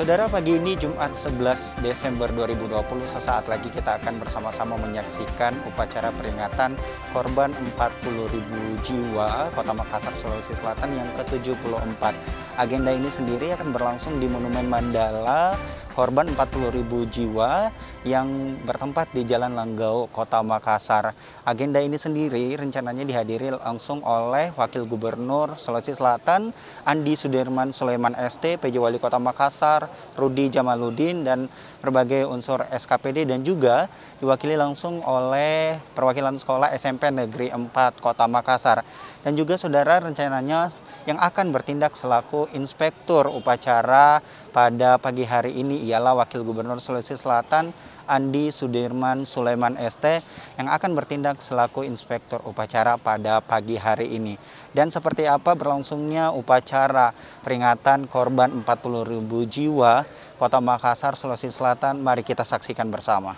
Saudara, pagi ini Jumat 11 Desember 2020 sesaat lagi kita akan bersama-sama menyaksikan upacara peringatan korban 40.000 jiwa Kota Makassar, Sulawesi Selatan yang ke-74. Agenda ini sendiri akan berlangsung di Monumen Mandala korban 40.000 jiwa yang bertempat di Jalan Langgau, Kota Makassar. Agenda ini sendiri rencananya dihadiri langsung oleh Wakil Gubernur Sulawesi Selatan Andi Sudirman Sulaiman ST, PJ Wali Kota Makassar Rudi Jamaludin, dan berbagai unsur SKPD, dan juga diwakili langsung oleh perwakilan sekolah SMP Negeri 4 Kota Makassar. Dan juga saudara, rencananya yang akan bertindak selaku inspektur upacara pada pagi hari ini ialah Wakil Gubernur Sulawesi Selatan Andi Sudirman Sulaiman ST yang akan bertindak selaku inspektur upacara pada pagi hari ini. Dan seperti apa berlangsungnya upacara peringatan korban 40.000 jiwa Kota Makassar, Sulawesi Selatan, mari kita saksikan bersama.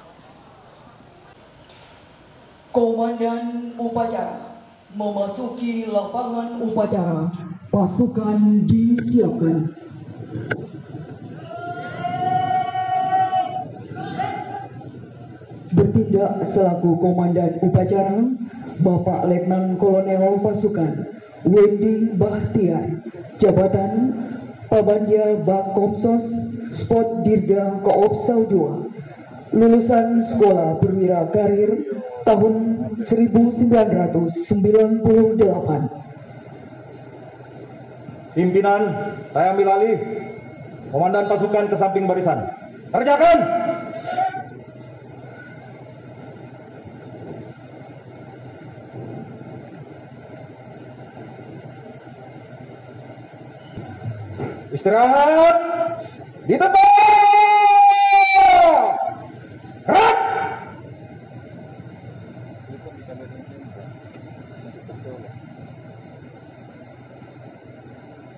Komandan upacara memasuki lapangan upacara. Pasukan disiapkan. Bertindak selaku Komandan upacara Bapak Letnan Kolonel Pasukan Wendy Bahtiar, jabatan Pabandia Bakopsos Spot Dirga Koopsau 2, lulusan Sekolah Perwira Karir tahun 1998. Pimpinan, saya ambil alih. Komandan pasukan ke samping barisan. Kerjakan! Istirahat! Di tempat! Gerak!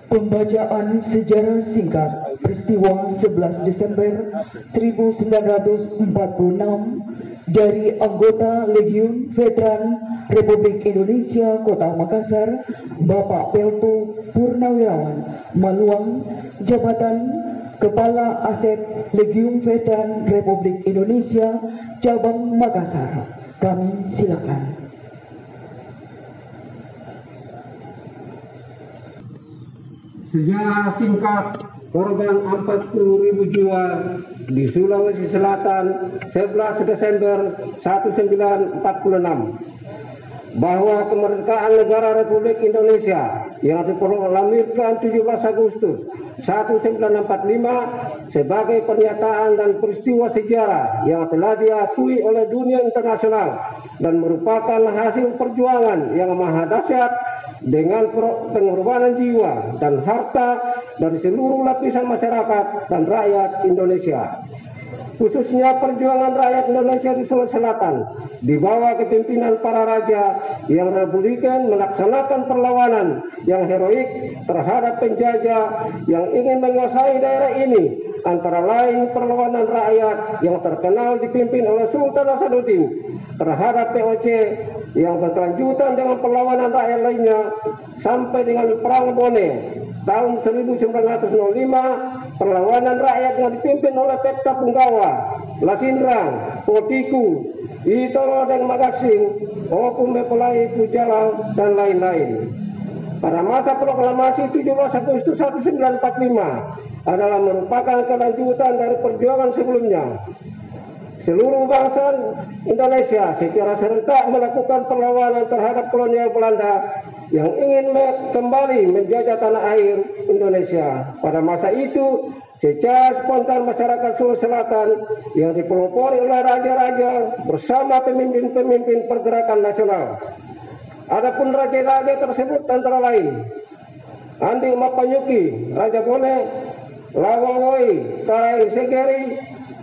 Pembacaan sejarah singkat peristiwa 11 Desember 1946 dari anggota Legiun Veteran Republik Indonesia Kota Makassar, Bapak Pelto Purnawirawan Maluang, jabatan Kepala Aset Legiun Veteran Republik Indonesia Cabang Makassar. Kami silakan. Sejarah singkat korban 40.000 jiwa di Sulawesi Selatan 11 Desember 1946, bahwa kemerdekaan negara Republik Indonesia yang diproklamasikan 17 Agustus 1945 sebagai pernyataan dan peristiwa sejarah yang telah diakui oleh dunia internasional dan merupakan hasil perjuangan yang maha dahsyat dengan pengorbanan jiwa dan harta dari seluruh lapisan masyarakat dan rakyat Indonesia, khususnya perjuangan rakyat Indonesia di Sulawesi Selatan di bawah kepemimpinan para raja yang republikan melaksanakan perlawanan yang heroik terhadap penjajah yang ingin menguasai daerah ini, antara lain perlawanan rakyat yang terkenal dipimpin oleh Sultan Hasanuddin terhadap POC yang berkelanjutan dengan perlawanan rakyat lainnya sampai dengan Perang Bone tahun 1905, perlawanan rakyat yang dipimpin oleh Peta Punggawa, Lasindrang, Potiku, Itoro dan Magasing, Okum Mepelai Pujala, dan lain-lain. Pada masa proklamasi 17 Agustus 1945 adalah merupakan kelanjutan dari perjuangan sebelumnya. Seluruh bangsa Indonesia secara serentak melakukan perlawanan terhadap kolonial Belanda yang ingin kembali menjajah tanah air Indonesia. Pada masa itu, secara spontan masyarakat Sulawesi Selatan yang dipelopori oleh raja-raja bersama pemimpin-pemimpin pergerakan nasional. Adapun raja-raja tersebut antara lain Andi Mapanyuki, Raja Bone, Lawangoi, Karai Segeri,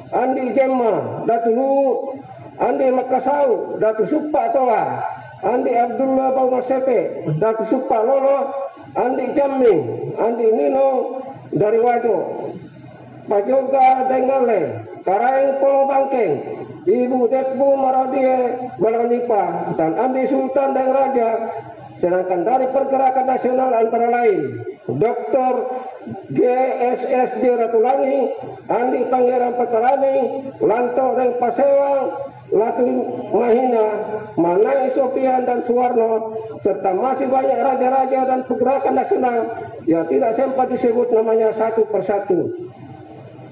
Andi Gemma, Datu Luwu, Andi Makassau, Datu Supa Toa, Andi Abdullah Baumasepe, Datu Supa Lolo, Andi Jamming, Andi Nino dari Wado, Pajoga Dengale, Karaeng Polo Bangkeng, Ibu Detbu Maradie Malanipa, dan Andi Sultan dan Raja. Sedangkan dari pergerakan nasional antara lain Dr. GSSD Ratulangi, Andi Pangeran Petarani, Lanto dan Pasewang, Latu Mahina, Manai Sofian dan Suwarno, serta masih banyak raja-raja dan pergerakan nasional yang tidak sempat disebut namanya satu persatu.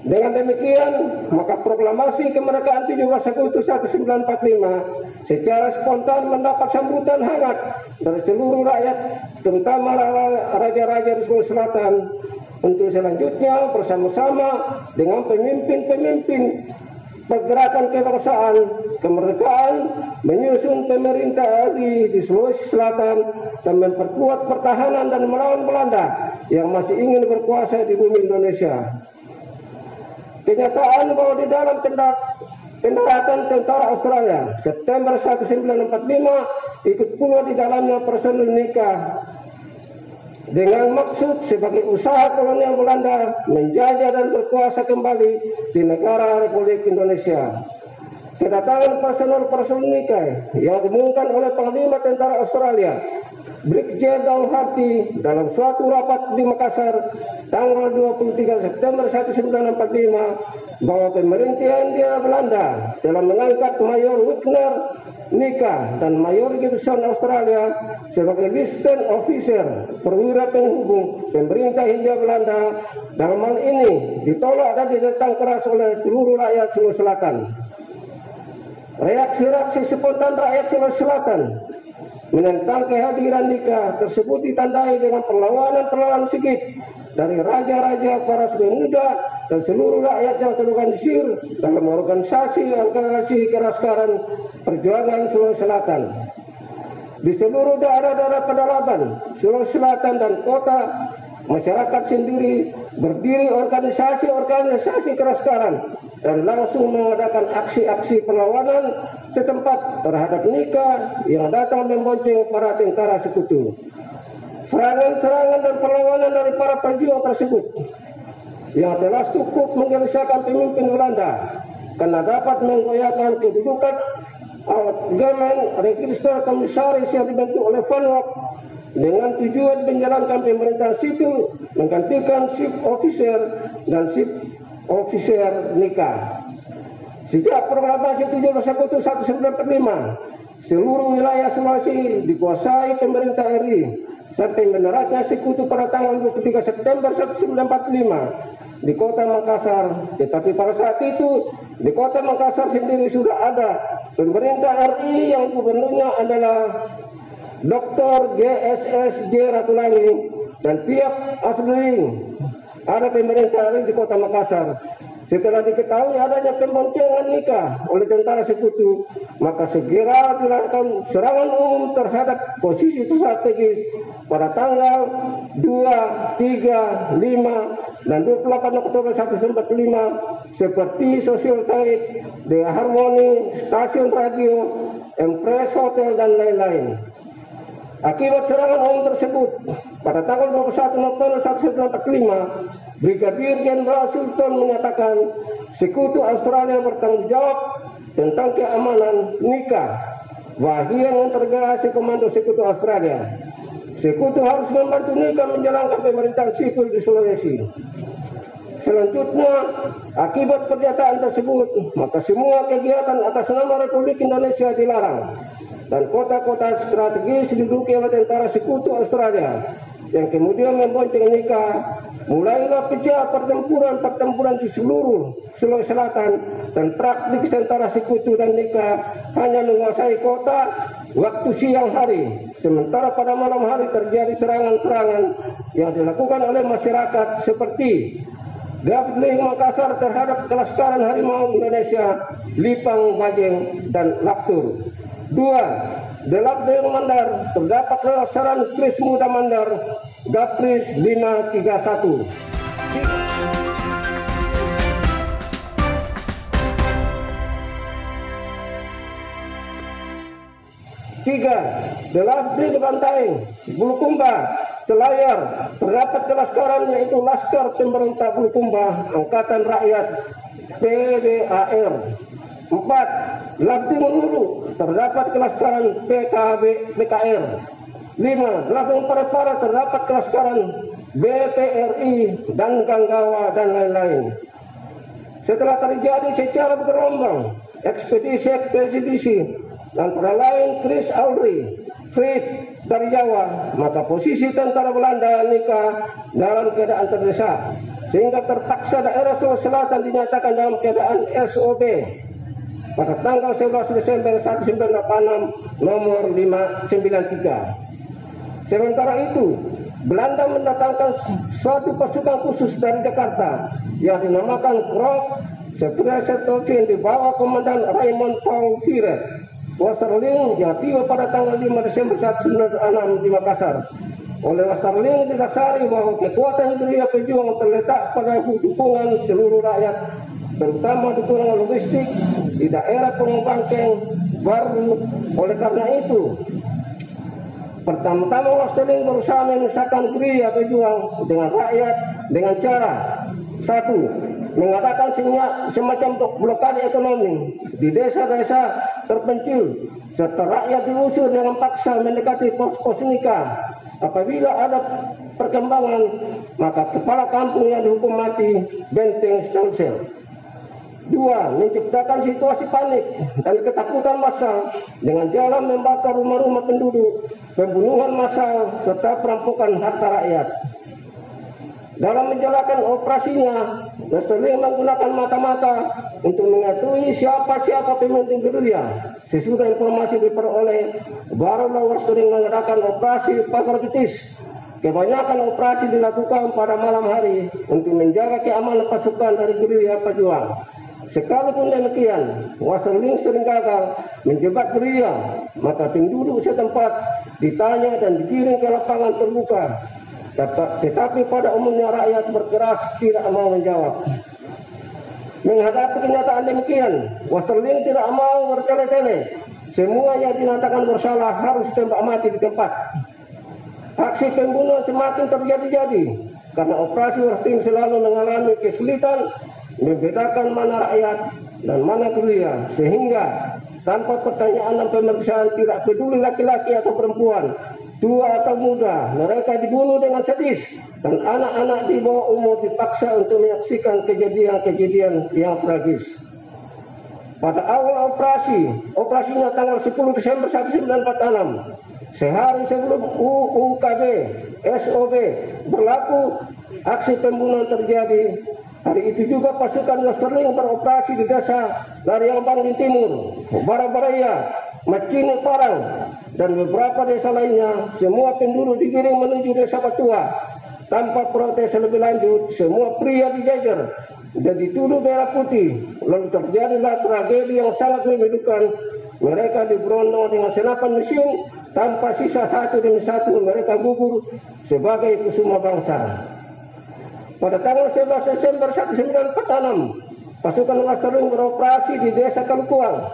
Dengan demikian, maka proklamasi kemerdekaan 17 Agustus 1945 secara spontan mendapat sambutan hangat dari seluruh rakyat, terutama raja-raja di Sulawesi Selatan. Untuk selanjutnya bersama-sama dengan pemimpin-pemimpin pergerakan kebangsaan kemerdekaan menyusun pemerintah RI di Sulawesi Selatan dan memperkuat pertahanan dan melawan Belanda yang masih ingin berkuasa di bumi Indonesia. Kenyataan bahwa di dalam pendaratan tentara Australia September 1945 ikut pula di dalamnya personil nikah dengan maksud sebagai usaha kolonial Belanda menjajah dan berkuasa kembali di negara Republik Indonesia. Kedatangan personel nikah yang diumumkan oleh Panglima Tentara Australia Brigjen Daun Harti dalam suatu rapat di Makassar tanggal 23 September 1945 bahwa pemerintah Hindia Belanda telah mengangkat Mayor Wigner Nika dan Mayor Gibson Australia sebagai Lieutenant Officer perwira penghubung pemerintah Hindia Belanda. Dalam hal ini ditolak dan ditentang keras oleh seluruh rakyat Sulawesi Selatan. Reaksi spontan rakyat Sulawesi Selatan menentang kehadiran Nika tersebut ditandai dengan perlawanan sigit dari raja-raja, para pemuda, dan seluruh rakyat yang terorganisir dalam organisasi Keraskaran Perjuangan Sulawesi Selatan. Di seluruh daerah-daerah pedalaman Sulawesi Selatan dan kota, masyarakat sendiri berdiri organisasi Keraskaran dan langsung mengadakan aksi-aksi perlawanan setempat terhadap Nika yang datang membonceng para tentara sekutu. Serangan-serangan dan perlawanan dari para pejuang tersebut yang telah cukup menggelisahkan pemimpin Belanda karena dapat menggoyahkan kedudukan Algemen Register Komisaris yang dibentuk oleh Van Wijk dengan tujuan menjalankan pemerintahan sipil menggantikan Chief Officer dan Chief Officer Nika. Sejak proklamasi 17 Agustus 1945, seluruh wilayah Sulawesi dikuasai pemerintah RI sampai meneratnya sekutu pada tanggal 23 September 1945 di kota Makassar. Tetapi pada saat itu di kota Makassar sendiri sudah ada pemerintah RI yang gubernurnya adalah Dr. GSSD Ratulangi dan Piak Asling. Ada pemerintah RI di kota Makassar. Setelah diketahui adanya pemboncengan Nika oleh tentara sekutu, maka segera dilakukan serangan umum terhadap posisi strategis pada tanggal 2, 3, 5, dan 28 Oktober 1945 seperti Social Taib, The Harmony, Stasiun Radio, Empress Hotel, dan lain-lain. Akibat serangan umum tersebut, pada tanggal 21 November 1945, Brigadir Jenderal Sultan menyatakan sekutu Australia bertanggung jawab tentang keamanan Nika, bagian yang tergerasi komando sekutu Australia. Sekutu harus membantu Nika menjalankan pemerintahan sipil di Sulawesi. Selanjutnya, akibat pernyataan tersebut, maka semua kegiatan atas nama Republik Indonesia dilarang dan kota-kota strategis diduduki oleh tentara sekutu Australia yang kemudian membonceng Nika. Mulailah pecah pertempuran di seluruh Sulawesi Selatan dan praktik tentara sekutu dan Nika hanya menguasai kota waktu siang hari, sementara pada malam hari terjadi serangan-serangan yang dilakukan oleh masyarakat seperti Gabling Makassar terhadap Kelaskaran Harimau Indonesia, Lipang Bajeng, dan Laksur. 2. Delapdeng Mandar terdapat Kelaskaran Kris Muda Mandar, Gapris 531. 3. Delapdeng Bantaeng, Bulukumba, Selayar terdapat Kelaskaran yaitu Laskar Pemberontak Bulukumba, Angkatan Rakyat PBAR. 4. Labdeng Hulu terdapat Kelaskaran PKR. 5. Labdeng Parepare terdapat Kelaskaran BPRI, dan Ganggawa, dan lain-lain. Setelah terjadi secara bergerombol ekspedisi antara lain Chris Audrey, Fritz dari Jawa, maka posisi tentara Belanda Nika dalam keadaan terdesak, sehingga terpaksa daerah Sulawesi Selatan dinyatakan dalam keadaan SOB pada tanggal 11 Desember 1946 nomor 593. Sementara itu, Belanda mendatangkan suatu pasukan khusus dari Jakarta yang dinamakan Krok Sepresitovin yang dibawa Komandan Raymond Paul Firet Westerling yang tiba pada tanggal 5 Desember 1946 di Makassar. Oleh Westerling didasari bahwa kekuatan gerilya pejuang terletak pada dukungan seluruh rakyat, terutama dukungan logistik di daerah Purwobangkeng Baru. Oleh karena itu, pertama-tama Westerling berusaha memisahkan gerilya pejuang dengan rakyat dengan cara: satu, mengadakan semacam blokade ekonomi di desa-desa terpencil, serta rakyat diusir dengan paksa mendekati pos-pos nikah. Apabila ada perkembangan, maka kepala kampung yang dihukum mati benteng stelsel. Dua, menciptakan situasi panik dan ketakutan massal dengan jalan membakar rumah-rumah penduduk, pembunuhan massal, serta perampokan harta rakyat. Dalam menjalankan operasinya, Westerling menggunakan mata-mata untuk mengetahui siapa-siapa pemimpin gerilya. Sesudah informasi diperoleh, barulah Westerling mengadakan operasi Pasar Betis. Kebanyakan operasi dilakukan pada malam hari untuk menjaga keamanan pasukan dari gerilya pejuang. Sekalipun demikian, Westerling sering gagal menjebak gerilya, maka penduduk setempat ditanya dan digiring ke lapangan terbuka. Tetapi pada umumnya rakyat berkeras tidak mau menjawab. Menghadapi kenyataan demikian, Westerling tidak mau bertele-tele. Semua yang dinyatakan bersalah harus tembak mati di tempat. Aksi pembunuhan semakin terjadi-jadi karena operasi Westerling selalu mengalami kesulitan membedakan mana rakyat dan mana gerilya, sehingga tanpa pertanyaan dan pemeriksaan, tidak peduli laki-laki atau perempuan, tua atau muda, mereka dibunuh dengan sadis, dan anak-anak di bawah umur dipaksa untuk menyaksikan kejadian-kejadian yang tragis. Pada awal operasinya tanggal 10 Desember 1946, sehari sebelum UUKB SOB berlaku, aksi pembunuhan terjadi. Hari itu juga pasukan Westerling beroperasi di desa Lariang di Timur, Barabaraya, Macini Parang, dan beberapa desa lainnya. Semua penduduk digiring menuju desa Patua. Tanpa protes lebih lanjut, semua pria dijajar dan dituduh merah putih. Lalu terjadilah tragedi yang sangat memilukan. Mereka diberondong dengan senapan mesin, tanpa sisa satu demi satu mereka gugur sebagai kusuma bangsa. Pada tanggal 11 Desember 1946, pasukan Westerling beroperasi di desa Kalukuang.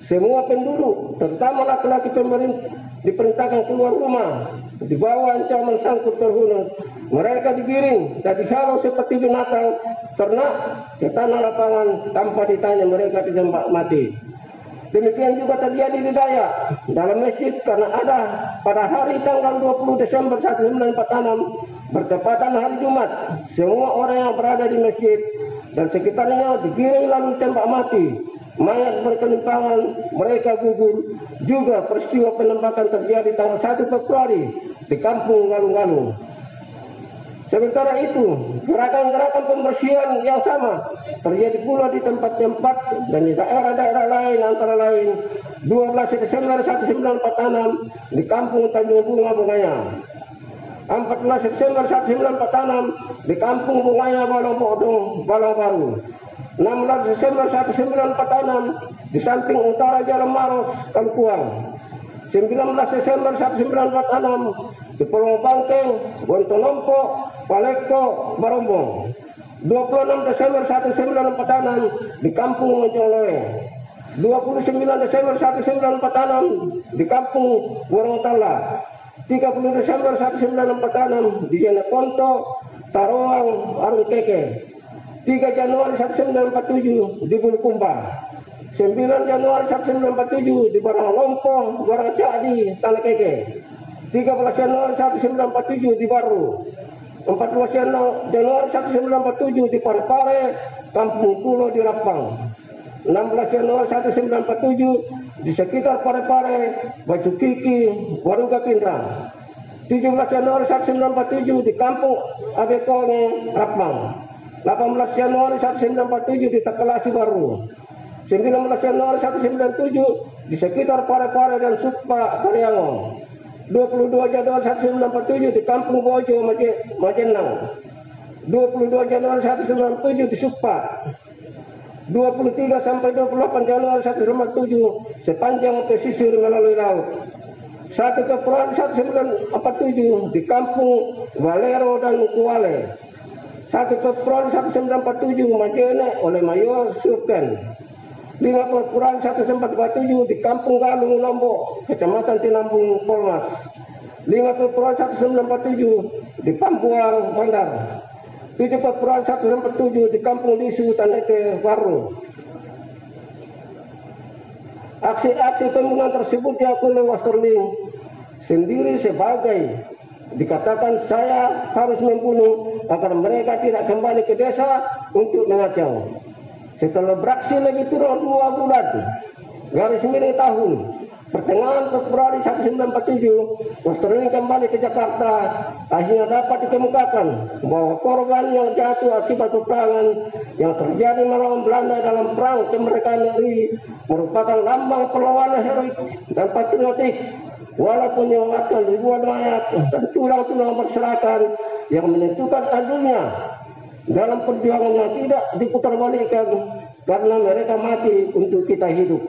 Semua penduduk, terutama laki-laki diperintahkan keluar rumah. Di bawah ancaman sangkut terhunus, mereka digiring dan dihalau seperti binatang ternak ke tanah lapangan tanpa ditanya, mereka ditembak mati. Demikian juga terjadi di Dayak dalam masjid, karena ada pada hari tanggal 20 Desember 1946 bertepatan hari Jumat, semua orang yang berada di masjid dan sekitarnya digiring lalu tembak mati. Mayat berkelimpangan, mereka gugur. Juga peristiwa penembakan terjadi tanggal 1 Februari di kampung Galung-Galung. Sementara itu, gerakan-gerakan pembersihan yang sama terjadi pula di tempat-tempat dan di daerah-daerah lain, antara lain 12 Desember 1946 di kampung Tanjung Bunga Bungaya, 14 Desember 1946 di kampung Bungaya Balong Bodong, Balong Baru, 16 Desember 1946 di samping utara Jalan Maros, Kalukuang, 19 Desember 1946 di Purwobangkeng, Bontolompo, Paleko, Barombong, 26 Desember 1946 di kampung Mojoloe, 29 Desember 1946 di kampung Worontala, 30 Desember 1946 di Jeneponto, Taroang, Arungkeke, 3 Januari 1947 di Bulukumba, 9 Januari 1947 di Barang Lompo, Barang Cadi, Tanah Keke, 13 Januari 1947 di Baru, 14 14 Januari 1947 di Parepare, Kampung Pulo di Rapang. 16 Januari 1947 di sekitar Parepare, Baju Kiki, Waruga Pindrang. 17 Januari 1947 di Kampung Abekone, Rapang. 18 Januari 1947 di Takalasi Baru. 19 Januari 1997 di sekitar Parepare dan Sukpa, Pariangon. 22 Januari 1947 di Kampung Bojo, Majenang. 22 Januari 1997 di Sukpa. 23 sampai 28 Januari 1947 sepanjang pesisir melalui laut. 1 Februari 1947 di Kampung Valero dan Kuale. 1 Februari 1947 Majene oleh Mayor Sultan. 5 Februari 1947 di Kampung Galung, Lombok, Kecamatan Tinambung, Polmas. 5 Februari 1947 di Pambuang, Bandar. 7 Februari 1947 di Kampung Lisu, Tandete, Baru. Aksi-aksi pembunuhan tersebut diakui oleh Wasterling sendiri sebagai dikatakan saya harus membunuh agar mereka tidak kembali ke desa untuk mengacau. Setelah beraksi lebih kurang 2 bulan, garis miring tahun, pertengahan Februari 1947, Wasterling kembali ke Jakarta. Akhirnya dapat dikemukakan bahwa korban yang jatuh akibat peperangan yang terjadi melawan Belanda dalam perang kemerdekaan negeri merupakan lambang perlawanan heroik dan patriotik, walaupun menyelamatkan ribuan mayat dan tulang-tulang berserakan yang menentukan adanya dalam perjuangan yang tidak diputarbalikkan karena mereka mati untuk kita hidup.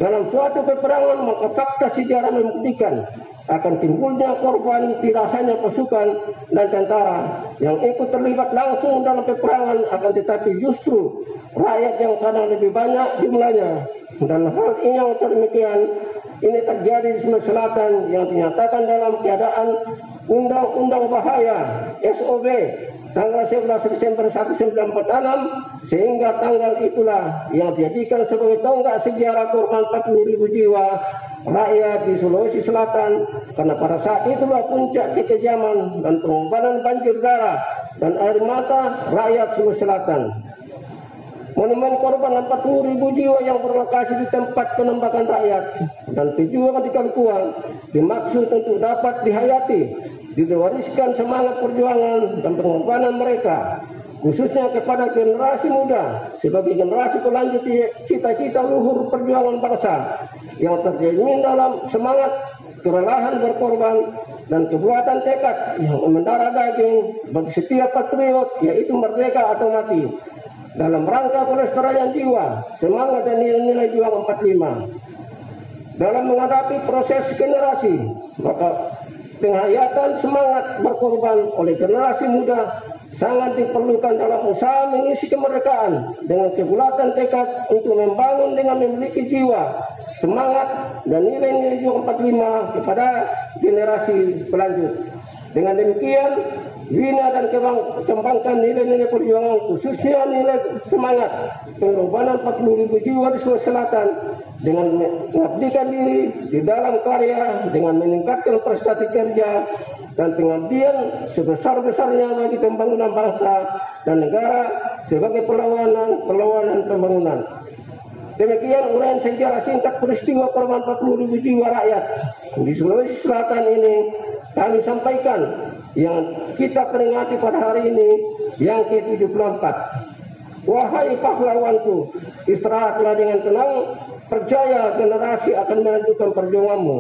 Dalam suatu peperangan, maka fakta sejarah membuktikan akan timbulnya korban tidak hanya pasukan dan tentara yang ikut terlibat langsung dalam peperangan, akan tetapi justru rakyat yang kadang lebih banyak jumlahnya. Dan hal yang demikian ini terjadi di Sulawesi Selatan yang dinyatakan dalam keadaan Undang-Undang Bahaya SOB tanggal 11 Desember 1946, sehingga tanggal itulah yang dijadikan sebagai tonggak sejarah korban 40.000 jiwa rakyat di Sulawesi Selatan, karena pada saat itulah puncak kekejaman dan pengorbanan banjir darah dan air mata rakyat Sulawesi Selatan. Monumen korban 40.000 jiwa yang berlokasi di tempat penembakan rakyat dan tujuan dikangkuan dimaksud untuk dapat dihayati, diwariskan semangat perjuangan dan pengorbanan mereka, khususnya kepada generasi muda sebagai generasi pelanjut cita-cita luhur perjuangan bangsa yang terjamin dalam semangat kerelahan berkorban dan kebuatan tekad yang mendarah daging bagi setiap patriot, yaitu merdeka atau mati, dalam rangka pelestarian jiwa, semangat dan nilai-nilai juang 45. Dalam menghadapi proses generasi, maka penghayatan semangat berkorban oleh generasi muda sangat diperlukan dalam usaha mengisi kemerdekaan dengan kebulatan tekad untuk membangun dengan memiliki jiwa, semangat dan nilai-nilai juang 45 kepada generasi pelanjut. Dengan demikian, bina dan kembangkan nilai-nilai perjuangan, khususnya nilai semangat pengorbanan 40.000 jiwa di Sulawesi Selatan dengan mengabdikan diri di dalam karya, dengan meningkatkan prestasi kerja dan pengabdian sebesar-besarnya bagi pembangunan bangsa dan negara sebagai perlawanan pembangunan. Demikian uraian sejarah singkat peristiwa korban 40.000 jiwa rakyat di Sulawesi Selatan ini kami sampaikan, yang kita peringati pada hari ini yang ke-74. Wahai pahlawanku, istirahatlah dengan tenang, percaya generasi akan melanjutkan perjuanganmu.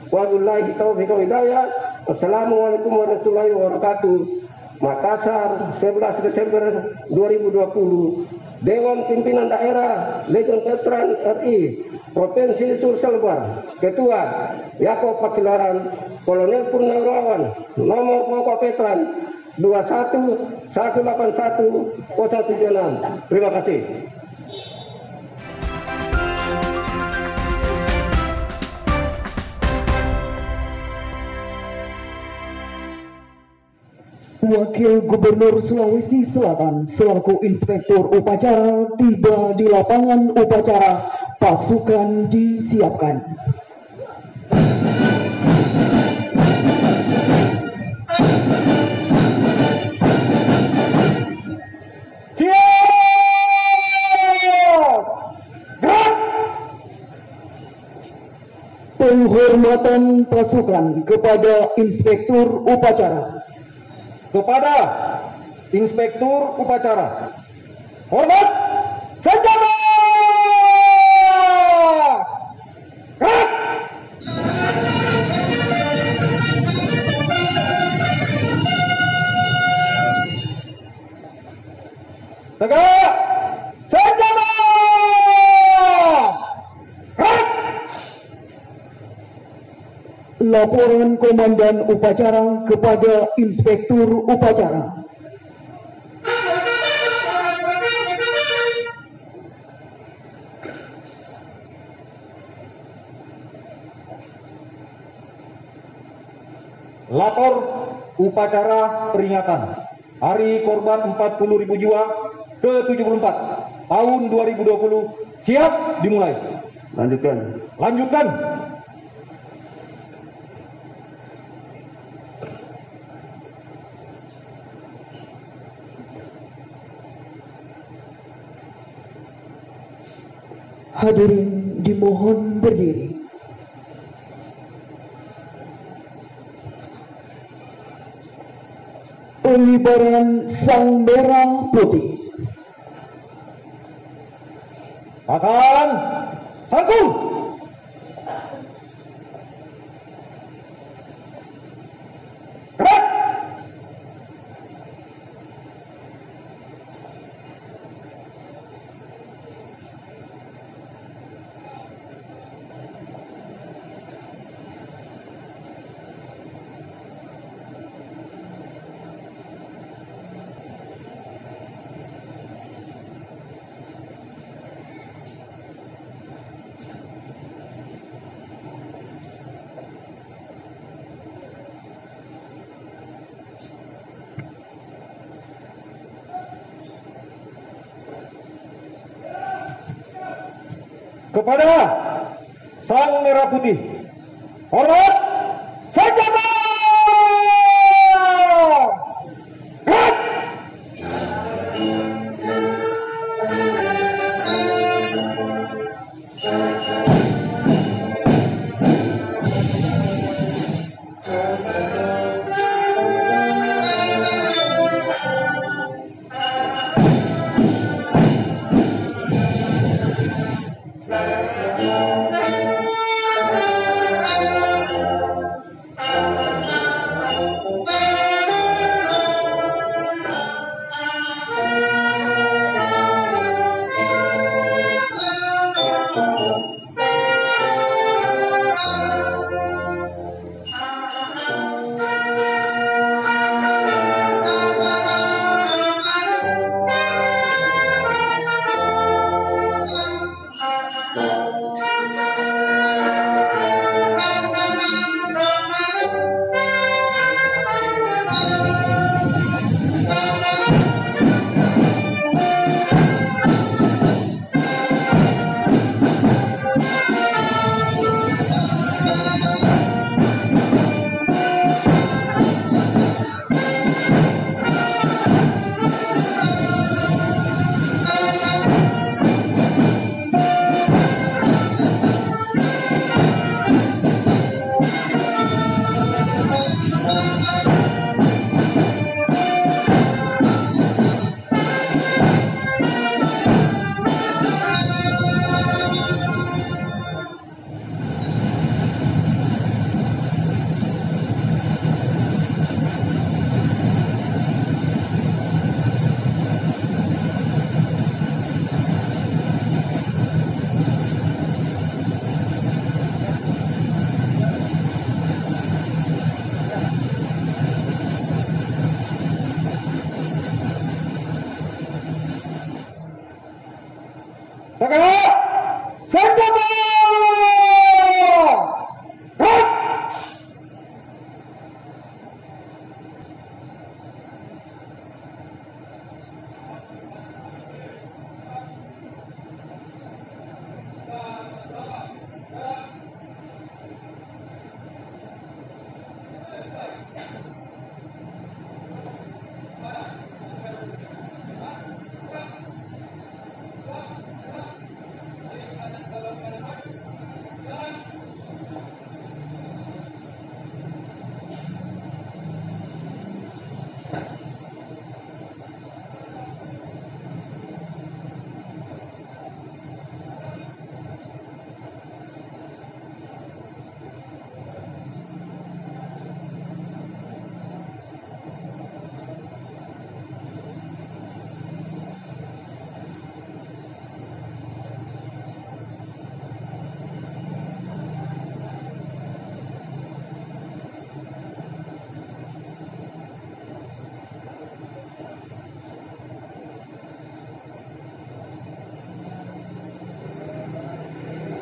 Wabillahi taufiq wal hidayah. Wassalamualaikum warahmatullahi wabarakatuh. Makassar, 11 Desember 2020. Dewan Pimpinan Daerah Legion Veteran RI Provinsi Sulselbar, Ketua Yakob Pakilaran, Kolonel Purnawirawan, nomor pokok veteran 21181 Terima kasih. Wakil Gubernur Sulawesi Selatan selaku Inspektur Upacara tiba di lapangan upacara. Pasukan disiapkan. Penghormatan pasukan kepada Inspektur Upacara. Kepada Inspektur Upacara. Hormat senjata! Gerak! Tegak! Senjata! Gerak! Laporan Komandan Upacara kepada Inspektur Upacara. Lapor upacara peringatan Hari Korban 40.000 jiwa ke-74 tahun 2020 siap dimulai. Lanjutkan. Hadirin dimohon berdiri. Pengibaran sang merah putih. Pasang sangkul. Gerak. Kepada sang merah putih, hormat senjata! Gerak!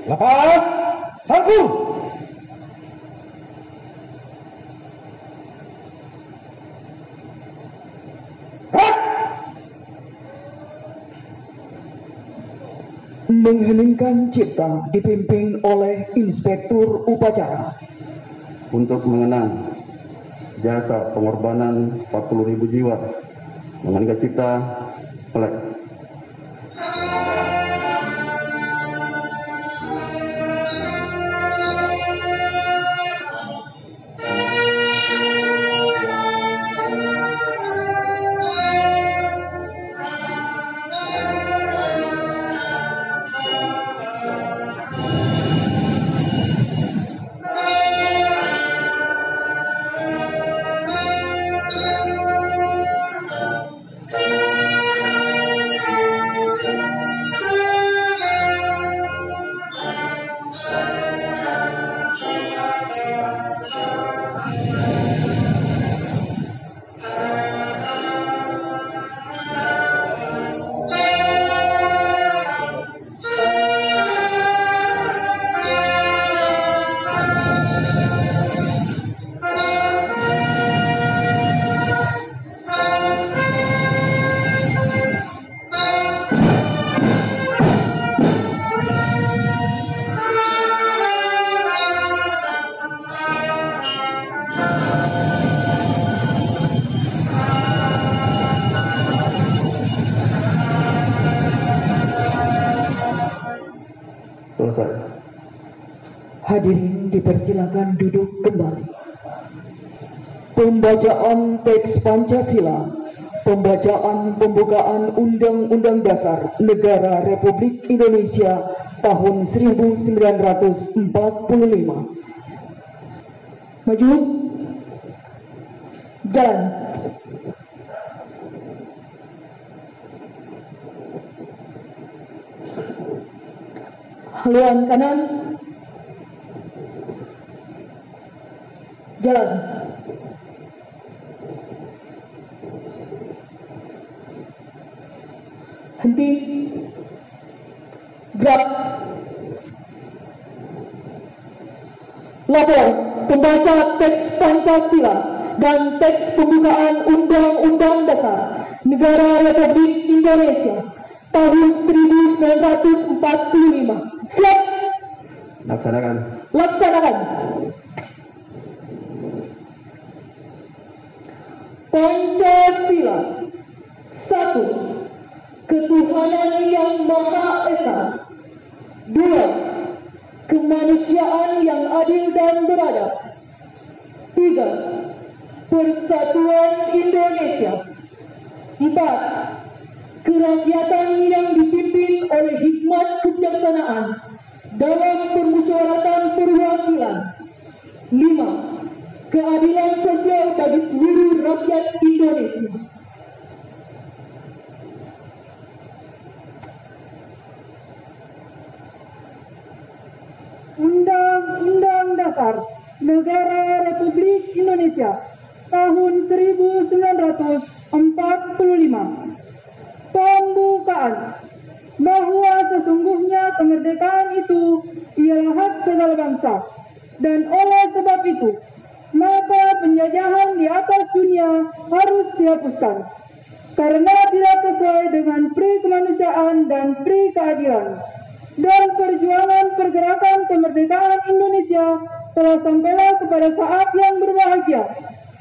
Lepas, sangkul. Mengheningkan cipta dipimpin oleh Inspektur Upacara. Untuk mengenang jasa pengorbanan 40.000 jiwa, mengenang cipta flag. Hadirin dipersilakan duduk kembali. Pembacaan teks Pancasila, pembacaan pembukaan Undang-Undang Dasar Negara Republik Indonesia tahun 1945. Maju, jalan. Haluan kanan, jalan. Henti, gerak. Lapor pembaca teks Pancasila dan teks pembukaan Undang-Undang Dasar Negara Republik Indonesia tahun 1945. Siap. Laksanakan. Laksanakan. Pancasila. 1. Ketuhanan yang Maha Esa. 2. Kemanusiaan yang adil dan beradab. 3. Persatuan Indonesia. 4. Kerakyatan yang dipimpin oleh hikmat kebijaksanaan dalam permusyawaratan perwakilan. 5. Keadilan sosial bagi seluruh rakyat Indonesia. Undang-Undang Dasar Negara Republik Indonesia tahun 1945. Pembukaan. Bahwa sesungguhnya kemerdekaan itu ialah hak segala bangsa, dan oleh sebab itu maka penjajahan di atas dunia harus dihapuskan karena tidak sesuai dengan pri kemanusiaan dan pri keadilan. Dan perjuangan pergerakan kemerdekaan Indonesia telah sampailah kepada saat yang berbahagia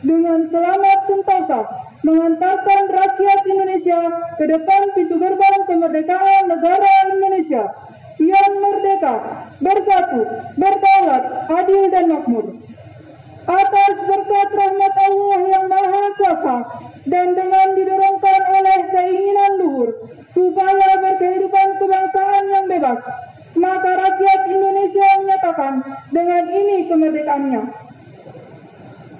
dengan selamat sentosa mengantarkan rakyat Indonesia ke depan pintu gerbang kemerdekaan negara Indonesia yang merdeka, bersatu, berdaulat, adil dan makmur. Atas berkat rahmat Allah yang Maha Kuasa dan dengan didorongkan oleh keinginan luhur supaya berkehidupan kebangsaan yang bebas, maka rakyat Indonesia menyatakan dengan ini kemerdekaannya.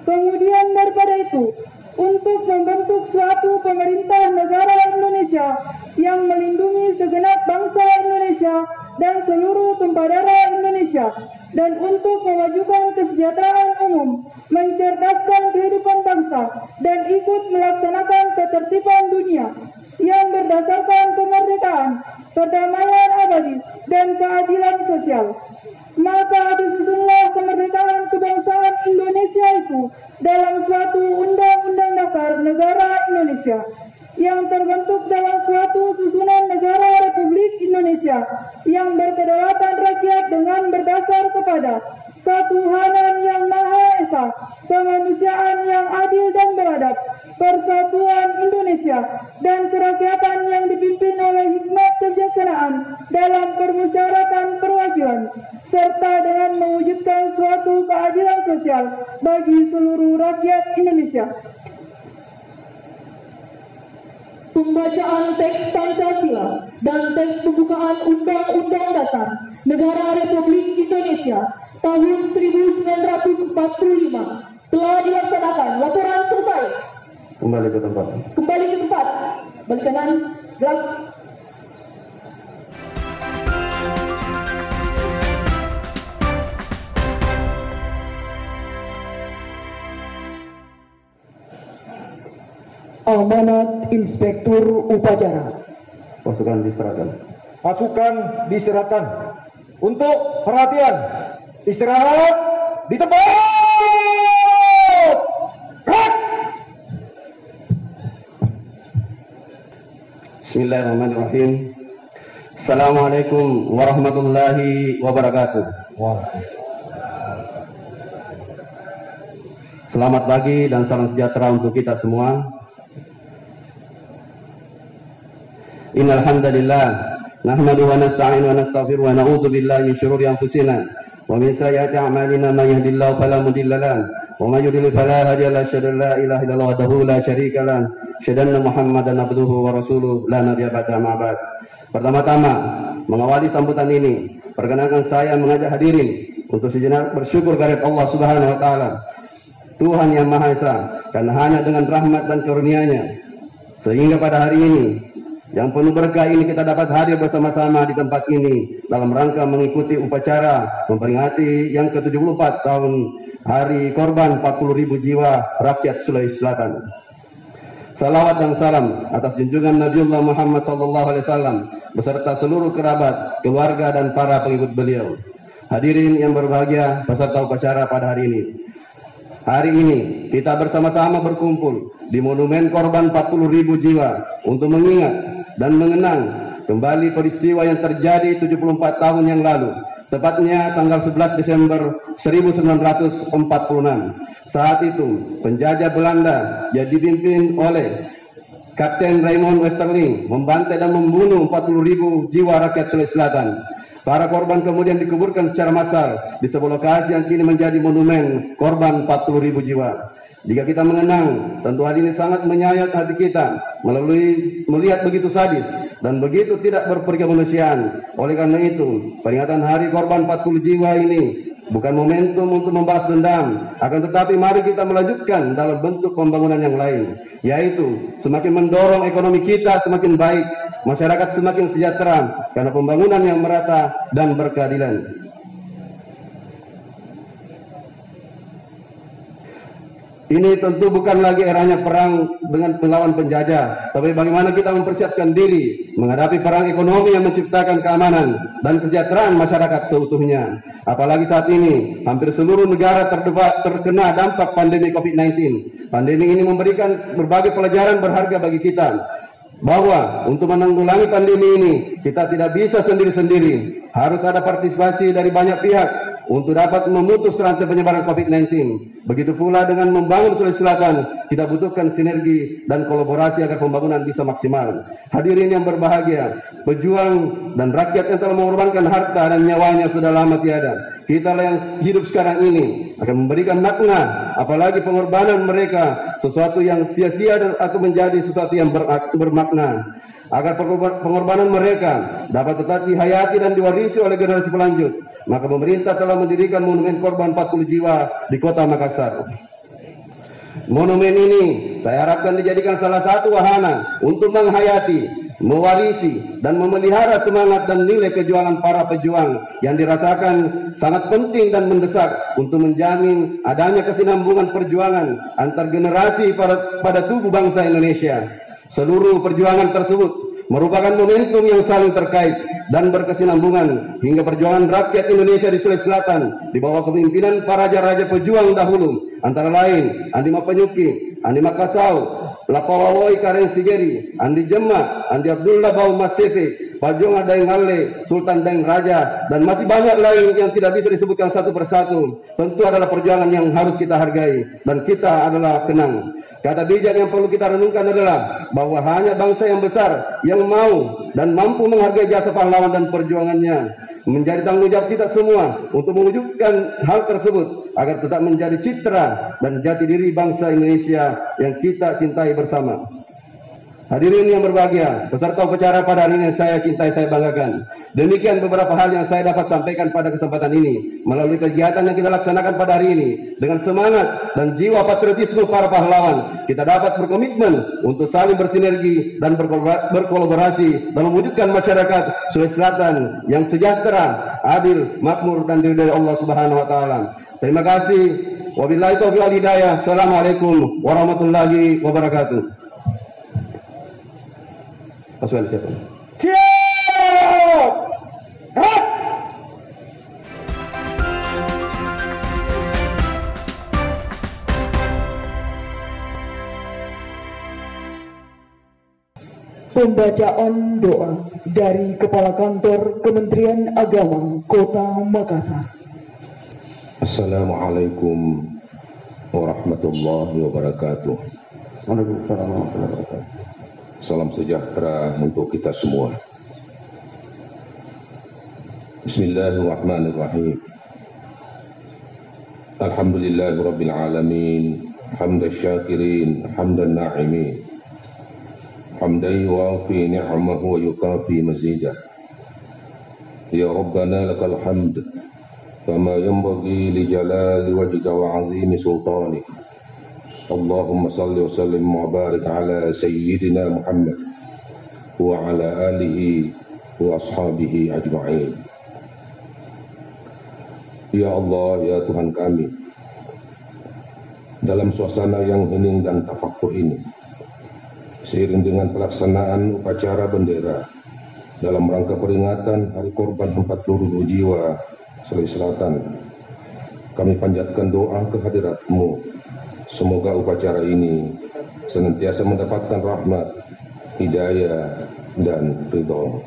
Kemudian daripada itu, untuk membentuk suatu pemerintah negara Indonesia yang melindungi segenap bangsa Indonesia dan seluruh tumpah darah Indonesia, dan untuk memajukan kesejahteraan umum, mencerdaskan kehidupan bangsa, dan ikut melaksanakan ketertiban dunia yang berdasarkan kemerdekaan, perdamaian abadi, dan keadilan sosial. dalam suatu Undang-Undang Dasar Negara Indonesia yang terbentuk dalam suatu susunan negara Republik Indonesia yang berkedaulatan rakyat dengan berdasar kepada ketuhanan yang Maha Esa, kemanusiaan yang adil dan beradab, persatuan Indonesia, dan kerakyatan yang dipimpin oleh hikmat kebijaksanaan dalam permusyawaratan perwakilan, serta dengan mewujudkan suatu keadilan sosial bagi seluruh rakyat Indonesia. Pembacaan teks Pancasila dan teks pembukaan Undang-Undang Dasar Negara Republik Indonesia tahun 1945 telah dilaksanakan. Laporan selesai. Kembali ke tempat. Kembali ke tempat. Balik kanan, gerak. Amanat Inspektur Upacara. Pasukan diserahkan. Pasukan diistirahatkan. Untuk perhatian, istirahat di tempat. Gerak! Bismillahirrahmanirrahim. Assalamualaikum warahmatullahi wabarakatuh. Selamat pagi dan salam sejahtera untuk kita semua. Innal hamdalillah nahmaduhu wa nasta'inuhu wa nastaghfiruhu wa na'udzu billahi min shururi anfusina wa min sayyiati a'malina may yahdihillahu fala mudilla lahu wa may yudlil fala hadiya lahu. Asyhadu an la ilaha illallah wahdahu la syarika lahu, asyhadu anna Muhammadan abduhu wa rasuluhu la nabiyya ba'da ma ba'd. Pertama-tama, mengawali sambutan ini, perkenankan saya mengajak hadirin untuk sejenak bersyukur kehadirat Allah Subhanahu wa taala, Tuhan yang Maha Esa, karena hanya dengan rahmat dan karunia-Nya sehingga pada hari ini yang penuh berkah ini kita dapat hadir bersama-sama di tempat ini dalam rangka mengikuti upacara memperingati yang ke-74 tahun Hari Korban 40.000 jiwa rakyat Sulawesi Selatan. Salawat dan salam atas junjungan Nabiullah Muhammad SAW beserta seluruh kerabat, keluarga dan para pengikut beliau. Hadirin yang berbahagia peserta upacara pada hari ini. Hari ini kita bersama-sama berkumpul di Monumen Korban 40.000 jiwa untuk mengingat dan mengenang kembali peristiwa yang terjadi 74 tahun yang lalu, tepatnya tanggal 11 Desember 1946. Saat itu penjajah Belanda yang dipimpin oleh Kapten Raymond Westerling membantai dan membunuh 40.000 jiwa rakyat Sulawesi Selatan. Para korban kemudian dikuburkan secara massal di sebuah lokasi yang kini menjadi monumen korban 40.000 jiwa. Jika kita mengenang, tentu hal ini sangat menyayat hati kita melalui melihat begitu sadis dan begitu tidak berkemanusiaan. Oleh karena itu, peringatan Hari Korban 40 jiwa ini bukan momentum untuk membahas dendam, akan tetapi mari kita melanjutkan dalam bentuk pembangunan yang lain, yaitu semakin mendorong ekonomi kita semakin baik, masyarakat semakin sejahtera karena pembangunan yang merata dan berkeadilan. Ini tentu bukan lagi eranya perang dengan melawan penjajah, tapi bagaimana kita mempersiapkan diri menghadapi perang ekonomi yang menciptakan keamanan dan kesejahteraan masyarakat seutuhnya. Apalagi saat ini hampir seluruh negara terkena dampak pandemi COVID-19. Pandemi ini memberikan berbagai pelajaran berharga bagi kita, bahwa untuk menanggulangi pandemi ini kita tidak bisa sendiri-sendiri, harus ada partisipasi dari banyak pihak untuk dapat memutus rantai penyebaran COVID-19. Begitu pula dengan membangun Sulawesi Selatan, kita butuhkan sinergi dan kolaborasi agar pembangunan bisa maksimal. Hadirin yang berbahagia, pejuang dan rakyat yang telah mengorbankan harta dan nyawanya sudah lama tiada. Kita yang hidup sekarang ini akan memberikan makna, apalagi pengorbanan mereka, sesuatu yang sia-sia dan atau menjadi sesuatu yang bermakna. Agar pengorbanan mereka dapat tetap dihayati dan diwarisi oleh generasi pelanjut, maka pemerintah telah mendirikan monumen korban 40 jiwa di kota Makassar. Monumen ini saya harapkan dijadikan salah satu wahana untuk menghayati, mewarisi, dan memelihara semangat dan nilai kejuangan para pejuang yang dirasakan sangat penting dan mendesak untuk menjamin adanya kesinambungan perjuangan antar generasi pada tubuh bangsa Indonesia. Seluruh perjuangan tersebut merupakan momentum yang saling terkait, dan berkesinambungan hingga perjuangan rakyat Indonesia di Sulawesi Selatan di bawah kepemimpinan para raja-raja pejuang dahulu, antara lain Andi Mapanyuki, Andi Makassau, Lapawawoi Karen Sigeri, Andi Jema, Andi Abdullah Bau Masefe, Pajong Daeng Halle, Sultan Daeng Raja, dan masih banyak lain yang tidak bisa disebutkan satu persatu. Tentu adalah perjuangan yang harus kita hargai dan kita adalah kenang. Kata bijak yang perlu kita renungkan adalah bahwa hanya bangsa yang besar yang mau dan mampu menghargai jasa pahlawan dan perjuangannya. Menjadi tanggung jawab kita semua untuk mewujudkan hal tersebut agar tetap menjadi citra dan jati diri bangsa Indonesia yang kita cintai bersama. Hadirin yang berbahagia, peserta upacara pada hari ini saya cintai, saya banggakan. Demikian beberapa hal yang saya dapat sampaikan pada kesempatan ini melalui kegiatan yang kita laksanakan pada hari ini. Dengan semangat dan jiwa patriotisme para pahlawan, kita dapat berkomitmen untuk saling bersinergi dan berkolaborasi dalam mewujudkan masyarakat Sulawesi Selatan yang sejahtera, adil, makmur dan diridhoi Allah Subhanahu wa taala. Terima kasih. Wabillahi taufiq wal hidayah. Assalamualaikum warahmatullahi wabarakatuh. Pasukan siapa? Pembacaan doa dari Kepala Kantor Kementerian Agama Kota Makassar. Assalamualaikum warahmatullahi wabarakatuh. Waalaikumsalam warahmatullahi wabarakatuh. Salam sejahtera untuk kita semua. Bismillahirrahmanirrahim. Alhamdulillahirabbil alamin, hamdan syakirin, hamdan na'imin. Hamdan yuwafi ni'amahu wa yukafi mazidah. Ya Rabbana lakal hamd kama yanbaghi li jalali wajhika wa 'azimi sultanik. Allahumma salli wa sallim wa barik ala sayyidina Muhammad wa ala alihi wa ashabihi ajma'in. Ya Allah, ya Tuhan kami, dalam suasana yang hening dan tafakkur ini, seiring dengan pelaksanaan upacara bendera dalam rangka peringatan Hari Korban 40.000 jiwa Sulawesi Selatan, kami panjatkan doa kehadirat-Mu. Semoga upacara ini senantiasa mendapatkan rahmat, hidayah, dan ridho.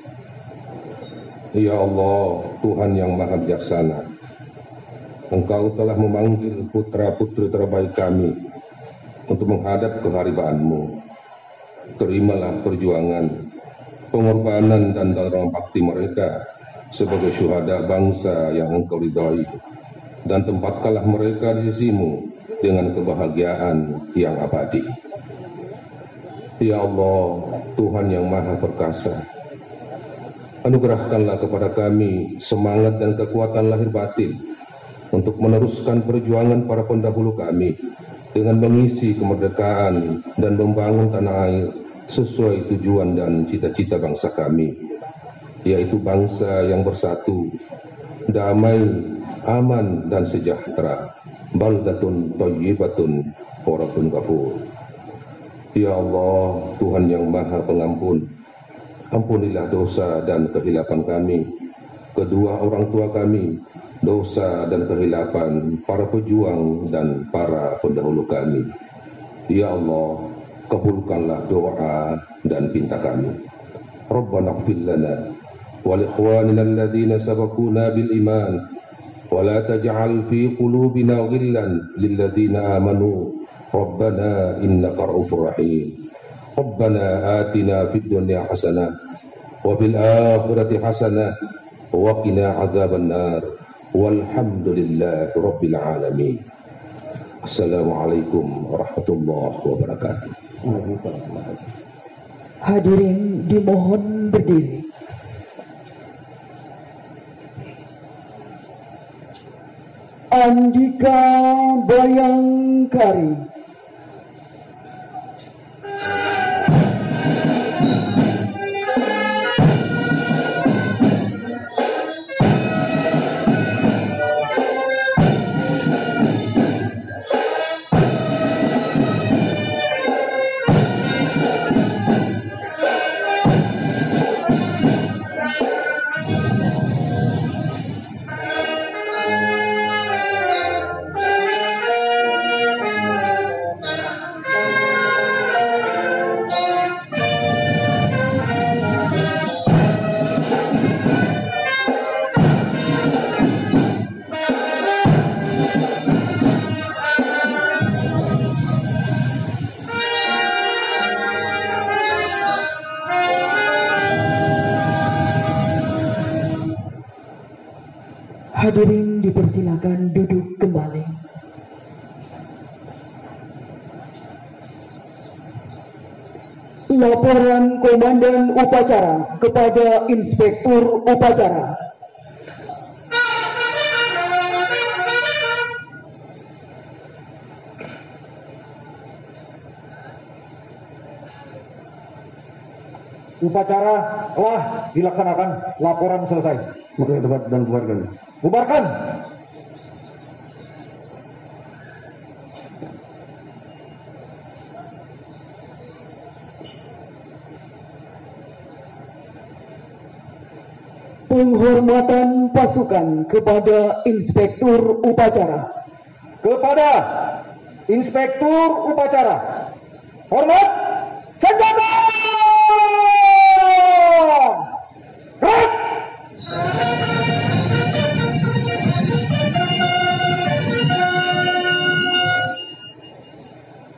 Ya Allah, Tuhan yang Maha Bijaksana, Engkau telah memanggil putra-putri terbaik kami untuk menghadap kehariban-Mu. Terimalah perjuangan, pengorbanan, dan dalam bakti mereka sebagai syuhada bangsa yang Engkau ridhai, dan tempatkanlah mereka di sisi-Mu dengan kebahagiaan yang abadi. Ya Allah, Tuhan yang Maha Perkasa, anugerahkanlah kepada kami semangat dan kekuatan lahir batin untuk meneruskan perjuangan para pendahulu kami dengan mengisi kemerdekaan dan membangun tanah air sesuai tujuan dan cita-cita bangsa kami, yaitu bangsa yang bersatu, damai, aman, dan sejahtera. Baldatun thayyibatun wa rabbun ghafur. Ya Allah, Tuhan yang Maha Pengampun, ampunilah dosa dan kehilapan kami, kedua orang tua kami, dosa dan kehilapan para pejuang dan para pendahulu kami. Ya Allah, kabulkanlah doa dan pinta kami. Rabbana ighfir lana wa li ikhwanina alladhina sabaquna bil iman ولا تجعل في قلوبنا غلا للذين آمنوا ربنا إنك رؤوف رحيم ربنا آتنا في الدنيا حسنة وفي الآخرة حسنة وقنا عذاب النار والحمد لله رب العالمين. السلام عليكم ورحمة الله وبركاته. Hadirin dimohon berdiri. Andika Bayangkari. Hadirin dipersilakan duduk kembali. Laporan Komandan Upacara kepada Inspektur Upacara. Upacara telah dilaksanakan. Laporan selesai. Maka tempat dan bubarkan. Bubarkan. Penghormatan pasukan kepada Inspektur Upacara. Kepada Inspektur Upacara. Hormat. Senjata! Gerak!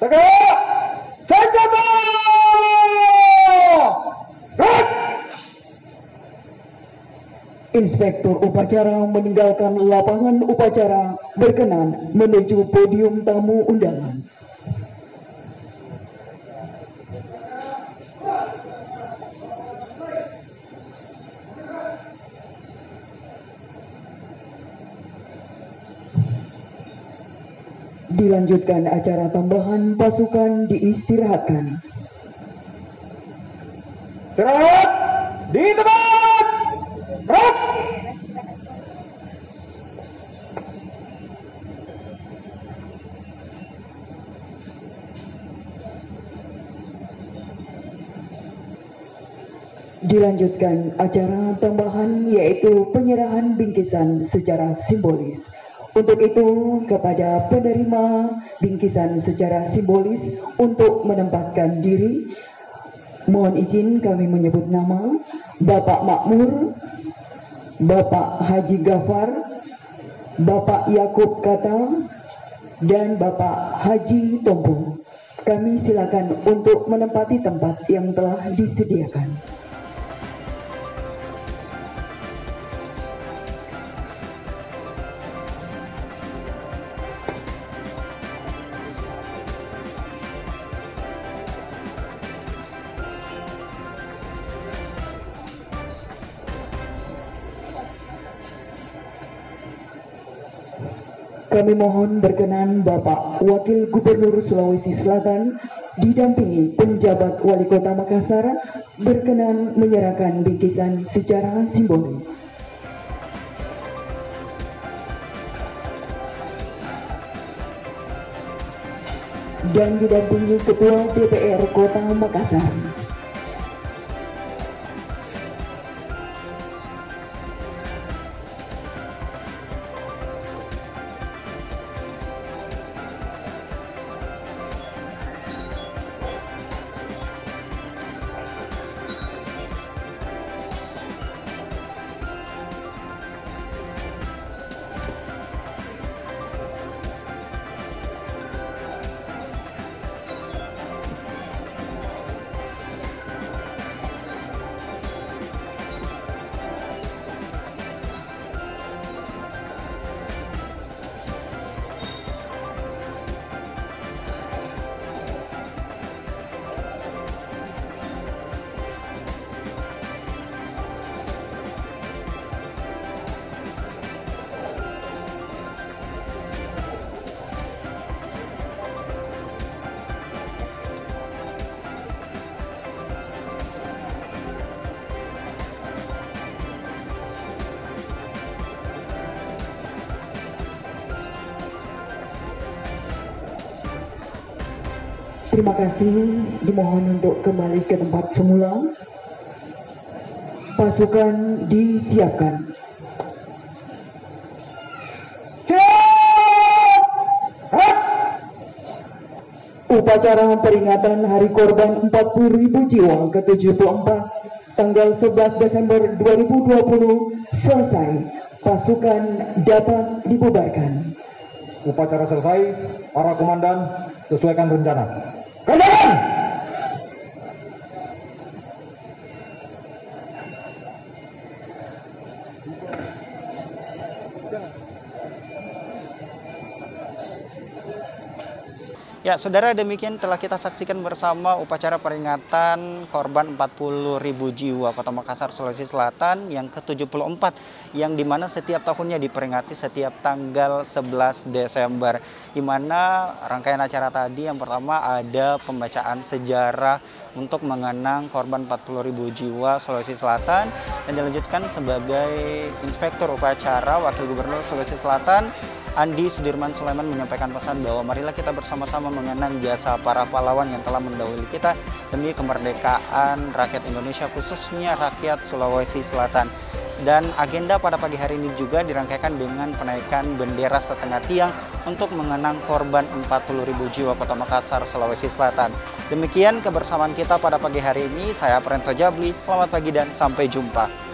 Tegak! Senjata! Gerak! Inspektur Upacara meninggalkan lapangan upacara berkenan menuju podium tamu undangan. Dilanjutkan acara tambahan pasukan diistirahatkan. Istirahat di tempat. Gerak! Dilanjutkan acara tambahan yaitu penyerahan bingkisan secara simbolis. Untuk itu kepada penerima bingkisan secara simbolis untuk menempatkan diri, mohon izin kami menyebut nama Bapak Makmur, Bapak Haji Gafar, Bapak Yakub Kata, dan Bapak Haji Tompo. Kami silakan untuk menempati tempat yang telah disediakan. Kami mohon berkenan Bapak Wakil Gubernur Sulawesi Selatan didampingi penjabat Wali Kota Makassar berkenan menyerahkan bingkisan secara simbolis. Dan didampingi Ketua DPR Kota Makassar. Terima kasih, dimohon untuk kembali ke tempat semula. Pasukan disiapkan. Upacara peringatan Hari Korban 40.000 jiwa ke-74 tanggal 11 Desember 2020 selesai. Pasukan dapat dibubarkan. Upacara selesai, para komandan sesuaikan rencana. Kerjakan! Ya, saudara, demikian telah kita saksikan bersama upacara peringatan korban 40.000 jiwa Kota Makassar, Sulawesi Selatan yang ke-74, yang dimana setiap tahunnya diperingati setiap tanggal 11 Desember. Di mana rangkaian acara tadi yang pertama ada pembacaan sejarah untuk mengenang korban 40.000 jiwa Sulawesi Selatan, dan dilanjutkan sebagai Inspektur Upacara Wakil Gubernur Sulawesi Selatan Andi Sudirman Sulaiman menyampaikan pesan bahwa marilah kita bersama-sama mengenang jasa para pahlawan yang telah mendahului kita demi kemerdekaan rakyat Indonesia, khususnya rakyat Sulawesi Selatan. Dan agenda pada pagi hari ini juga dirangkaikan dengan penaikan bendera setengah tiang untuk mengenang korban 40.000 jiwa Kota Makassar, Sulawesi Selatan. Demikian kebersamaan kita pada pagi hari ini. Saya Prento Jabli, selamat pagi dan sampai jumpa.